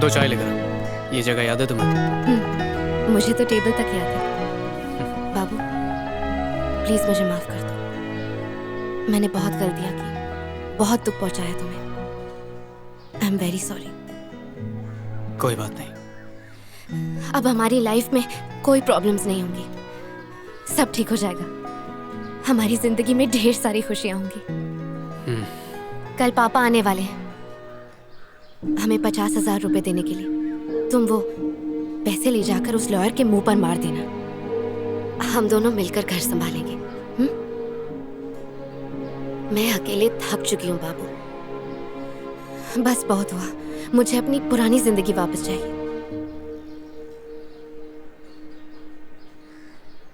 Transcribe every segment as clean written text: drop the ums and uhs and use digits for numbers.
दो चाय लेकर। ये जगह याद है तुम्हें? मुझे तो टेबल तक याद है। बाबू प्लीज मुझे माफ कर दो। मैंने बहुत गलतियां की, बहुत दुख पहुंचाया तुम्हें। I am very sorry. कोई बात नहीं। अब हमारी लाइफ में कोई प्रॉब्लम्स नहीं होंगी, सब ठीक हो जाएगा। हमारी जिंदगी में ढेर सारी खुशियां होंगी। कल पापा आने वाले हैं हमें 50,000 रुपए देने के लिए। तुम वो पैसे ले जाकर उस लॉयर के मुंह पर मार देना। हम दोनों मिलकर घर संभालेंगे। मैं अकेले थक चुकी हूँ बाबू, बस बहुत हुआ। मुझे अपनी पुरानी जिंदगी वापस चाहिए।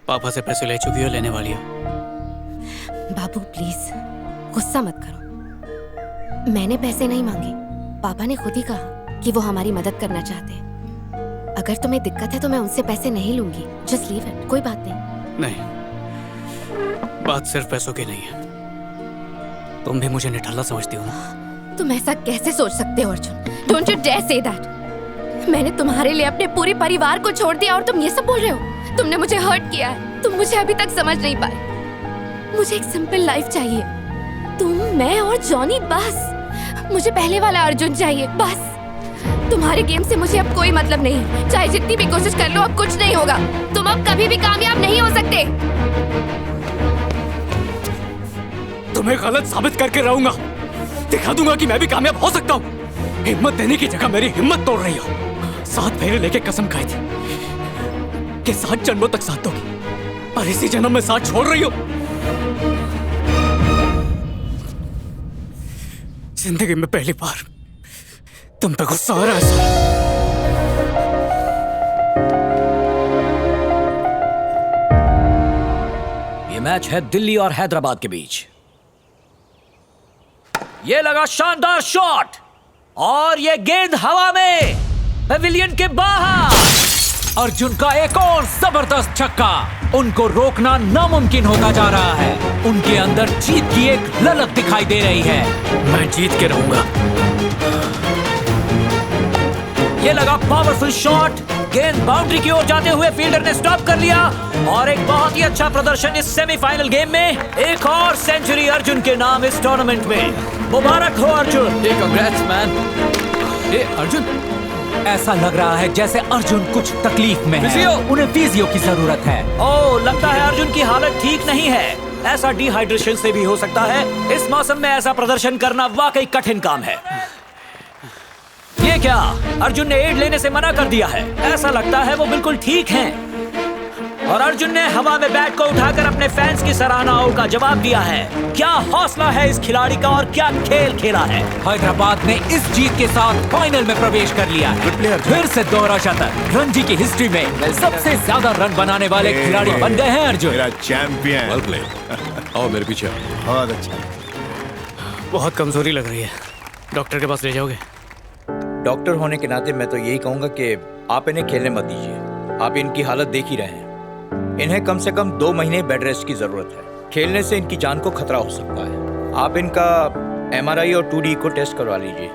पापा से पैसे ले चुकी हो, लेने वाली हो? बाबू प्लीज गुस्सा मत करो। मैंने पैसे नहीं मांगे, पापा ने खुद ही कहा कि वो हमारी मदद करना चाहते हैं। अगर तुम्हें दिक्कत है तो मैं उनसे पैसे नहीं लूंगी। जस्ट लीव इट, कोई बात नहीं। नहीं, बात सिर्फ पैसों की नहीं है। तुम भी मुझे निठल्ला समझती हो ना? तुम ऐसा कैसे सोच सकते हो Arjun? Don't you dare say that. मैंने तुम्हारे लिए अपने पूरे परिवार को छोड़ दिया और तुम ये सब बोल रहे हो? तुमने मुझे हर्ट किया है, तुम मुझे अभी तक समझ नहीं पाए। मुझे एक सिंपल लाइफ चाहिए, तुम, मैं और जॉनी, बस। मुझे पहले वाला अर्जुन चाहिए, बस। तुम्हारे गेम से मुझे अब कोई मतलब नहीं है। चाहे जितनी भी कोशिश कर लो, अब कुछ नहीं होगा। तुम अब कभी भी कामयाब नहीं हो सकते। तुम्हें गलत साबित करके रहूंगा। दिखा दूंगा कि मैं भी कामयाब हो सकता हूँ। हिम्मत देने की जगह मेरी हिम्मत तोड़ रही हो। 7 फेरे लेके कसम खाई थी कि 7 जन्मों तक साथ दोगी, और इसी जन्म में साथ छोड़ रही हो। जिंदगी में पहली बार तुम पे गुस्सा आ रहा है सर। ये मैच है दिल्ली और हैदराबाद के बीच। ये लगा शानदार शॉट और ये गेंद हवा में पेविलियन के बाहर। अर्जुन का एक और जबरदस्त छक्का। उनको रोकना नामुमकिन होता जा रहा है। उनके अंदर जीत की एक ललक दिखाई दे रही है। मैं जीत के रहूंगा। ये लगा पावरफुल शॉट। गेंद बाउंड्री की ओर जाते हुए फील्डर ने स्टॉप कर लिया और एक बहुत ही अच्छा प्रदर्शन इस सेमीफाइनल गेम में। एक और सेंचुरी अर्जुन के नाम इस टूर्नामेंट में। मुबारक हो अर्जुन। Congrats man. अर्जुन, ऐसा लग रहा है जैसे अर्जुन कुछ तकलीफ में है। उन्हें फिजियो की जरूरत है। ओह, लगता है अर्जुन की हालत ठीक नहीं है। ऐसा डिहाइड्रेशन से भी हो सकता है। इस मौसम में ऐसा प्रदर्शन करना वाकई कठिन काम है। ये क्या, अर्जुन ने एड लेने से मना कर दिया है। ऐसा लगता है वो बिल्कुल ठीक हैं। और अर्जुन ने हवा में बैट को उठाकर अपने फैंस की सराहनाओं का जवाब दिया है। क्या हौसला है इस खिलाड़ी का और क्या खेल खेला है। हैदराबाद ने इस जीत के साथ फाइनल में प्रवेश कर लिया है। फिर से दोहरा शतक। रणजी की हिस्ट्री में सबसे ज्यादा रन बनाने वाले खिलाड़ी बन गए हैं अर्जुन। मेरा चैंपियन। Well played. आओ मेरे पीछे। बहुत अच्छा। बहुत कमजोरी लग रही है, डॉक्टर के पास ले जाओगे? डॉक्टर होने के नाते मैं तो यही कहूंगा कि आप इन्हें खेलने मत दीजिए। आप इनकी हालत देख ही रहे हैं। इन्हें कम से कम 2 महीने बेड रेस्ट की जरूरत है। खेलने से इनकी जान को खतरा हो सकता है। आप इनका MRI और 2D को टेस्ट करवा लीजिए।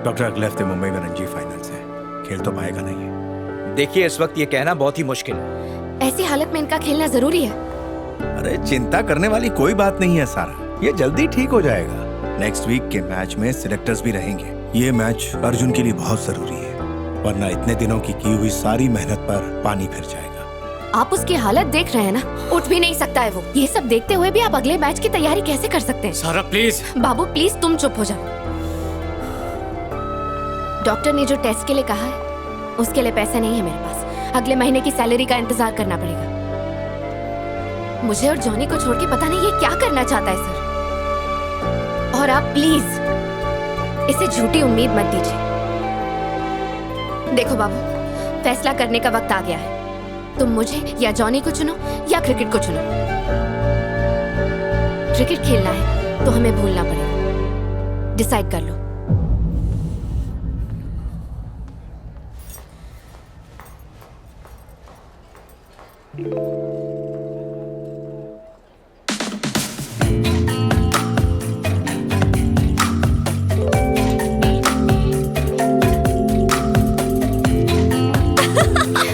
डॉक्टर, अगले हफ्ते मुंबई में रणजी फाइनल्स है, खेल तो पाएगा नहीं। देखिए, इस वक्त ये कहना बहुत ही मुश्किल है। ऐसी हालत में इनका खेलना जरूरी है। अरे चिंता करने वाली कोई बात नहीं है सारा, ये जल्दी ठीक हो जाएगा। नेक्स्ट वीक के मैच में सिलेक्टर्स भी रहेंगे। ये मैच अर्जुन के लिए बहुत जरूरी है, वरना इतने दिनों की हुई सारी मेहनत पर पानी फिर जाएगा। आप उसकी हालत देख रहे हैं ना, उठ भी नहीं सकता है वो। ये सब देखते हुए भी आप अगले मैच की तैयारी कैसे कर सकते हैं? सारा प्लीज। बाबू प्लीज तुम चुप हो जाओ। डॉक्टर ने जो टेस्ट के लिए कहा है उसके लिए पैसे नहीं है मेरे पास। अगले महीने की सैलरी का इंतजार करना पड़ेगा। मुझे और जॉनी को छोड़ के पता नहीं ये क्या करना चाहता है सर। और आप प्लीज इसे झूठी उम्मीद मत दीजिए। देखो बाबू, फैसला करने का वक्त आ गया है। तुम मुझे या जॉनी को चुनो या क्रिकेट को चुनो। क्रिकेट खेलना है तो हमें भूलना पड़ेगा। डिसाइड कर लो।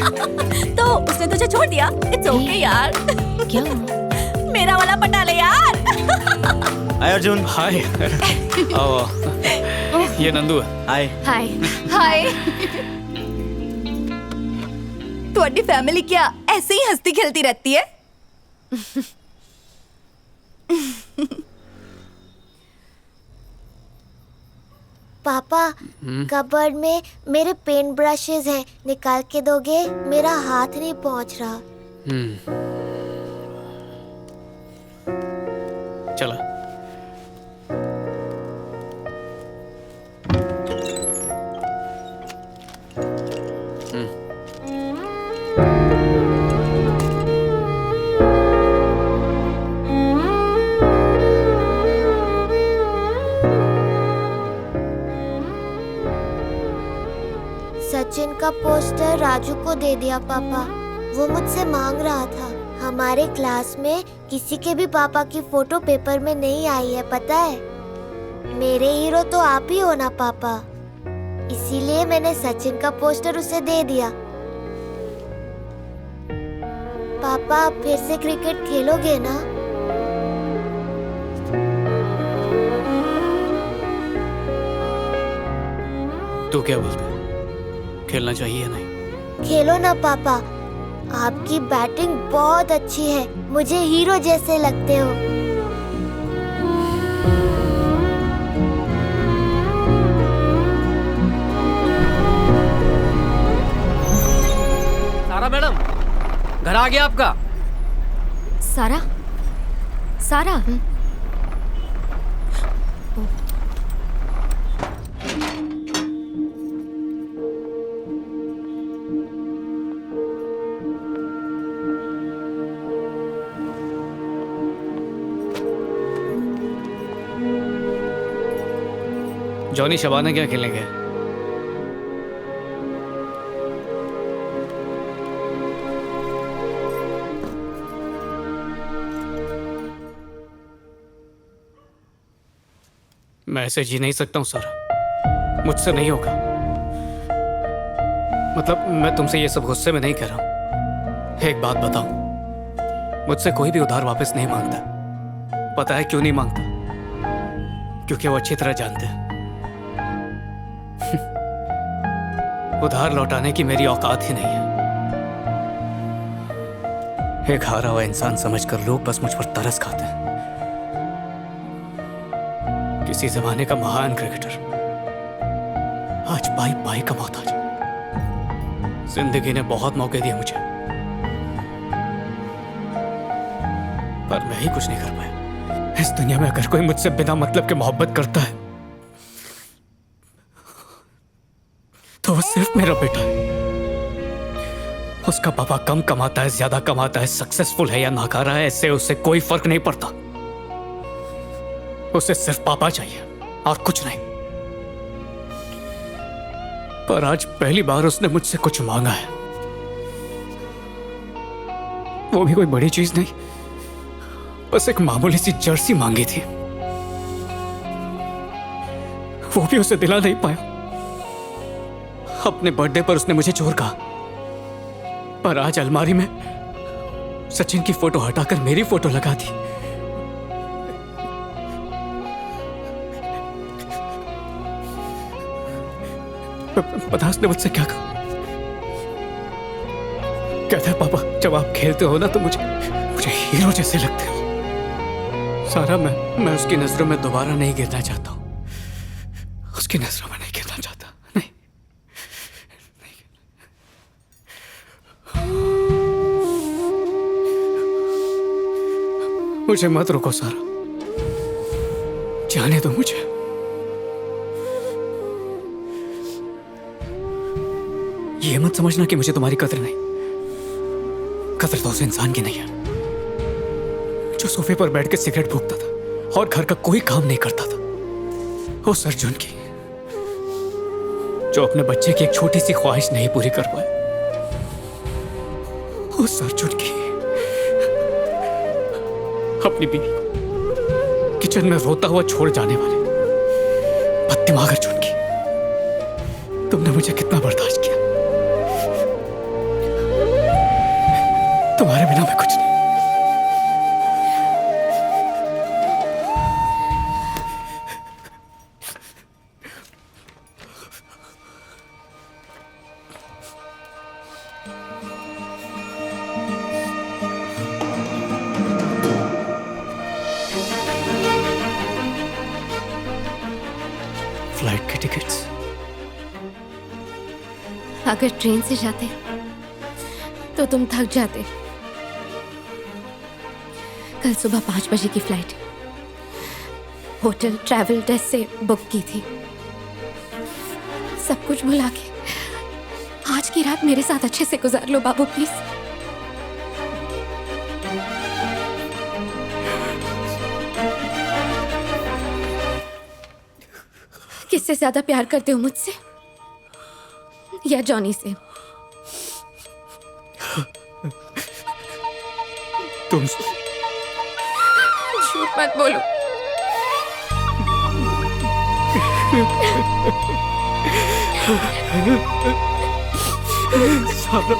तो उसने तुझे छोड़ दिया? इट्स ओके यार। क्या? मेरा वाला पटा ले यार। हाय अर्जुन। हाय। आओ। ये नंदू है। हाय। हाय। हाय। तुम्हारी फैमिली क्या ऐसे ही हंसती खेलती रहती है? पापा, कबर्ड में मेरे पेंट ब्रशेस हैं, निकाल के दोगे? मेरा हाथ नहीं पहुंच रहा। चला। सचिन का पोस्टर राजू को दे दिया पापा। वो मुझसे मांग रहा था। हमारे क्लास में किसी के भी पापा की फोटो पेपर में नहीं आई है, पता है? मेरे हीरो तो आप ही हो ना पापा, इसीलिए मैंने सचिन का पोस्टर उसे दे दिया। पापा, आप फिर से क्रिकेट खेलोगे ना? तू क्या बोलता है? खेलना चाहिए या नहीं? खेलो ना पापा, आपकी बैटिंग बहुत अच्छी है, मुझे हीरो जैसे लगते हो। सारा मैडम, घर आ गया आपका। सारा? सारा? जॉनी शबाना क्या खेलेंगे? मैं ऐसे जी नहीं सकता हूं सारा, मुझसे नहीं होगा। मतलब मैं तुमसे ये सब गुस्से में नहीं कह रहा हूं। एक बात बताऊं, मुझसे कोई भी उधार वापस नहीं मांगता। पता है क्यों नहीं मांगता? क्योंकि वो अच्छी तरह जानते हैं उधार लौटाने की मेरी औकात ही नहीं है। एक हारा हुआ इंसान समझकर लोग बस मुझ पर तरस खाते हैं। किसी जमाने का महान क्रिकेटर आज पाई पाई का मोहताज। जिंदगी ने बहुत मौके दिए मुझे, पर मैं ही कुछ नहीं कर पाया। इस दुनिया में अगर कोई मुझसे बिना मतलब के मोहब्बत करता है तो वो सिर्फ मेरा बेटा है। उसका पापा कम कमाता है, ज्यादा कमाता है, सक्सेसफुल है या नाकारा है, इससे उसे कोई फर्क नहीं पड़ता। उसे सिर्फ पापा चाहिए और कुछ नहीं। पर आज पहली बार उसने मुझसे कुछ मांगा है, वो भी कोई बड़ी चीज नहीं, बस एक मामूली सी जर्सी मांगी थी। वो भी उसे दिला नहीं पाया। अपने बर्थडे पर उसने मुझे चोर कहा, पर आज अलमारी में सचिन की फोटो हटाकर मेरी फोटो लगा दी। पता उसने मुझसे क्या कहा? कहता है पापा, जब आप खेलते हो ना तो मुझे हीरो जैसे लगते हो। सारा, मैं उसकी नजरों में दोबारा नहीं गिरना चाहता हूं। उसकी नजरों में नहीं गिरना चाहता। नहीं, मुझे मत रोको सारा, जाने दो मुझे। ये मत समझना कि मुझे तुम्हारी कदर नहीं। कदर तो उस इंसान की नहीं है जो सोफे पर बैठ के सिगरेट फूंकता था और घर का कोई काम नहीं करता था। उस अर्जुन की जो अपने बच्चे की एक छोटी सी ख्वाहिश नहीं पूरी कर पाए। उस अर्जुन की अपनी बीवी को किचन में रोता हुआ छोड़ जाने वाले बददिमाग अर्जुन की तुमने मुझे कितना बर्दाश्त किया। अगर ट्रेन से जाते तो तुम थक जाते। कल सुबह 5 बजे की फ्लाइट होटल ट्रैवल डेस्क से बुक की थी। सब कुछ भुला के आज की रात मेरे साथ अच्छे से गुजार लो बाबू प्लीज। किससे ज्यादा प्यार करते हो, मुझसे या जॉनी से? तुम झूठ मत बोलो। सारा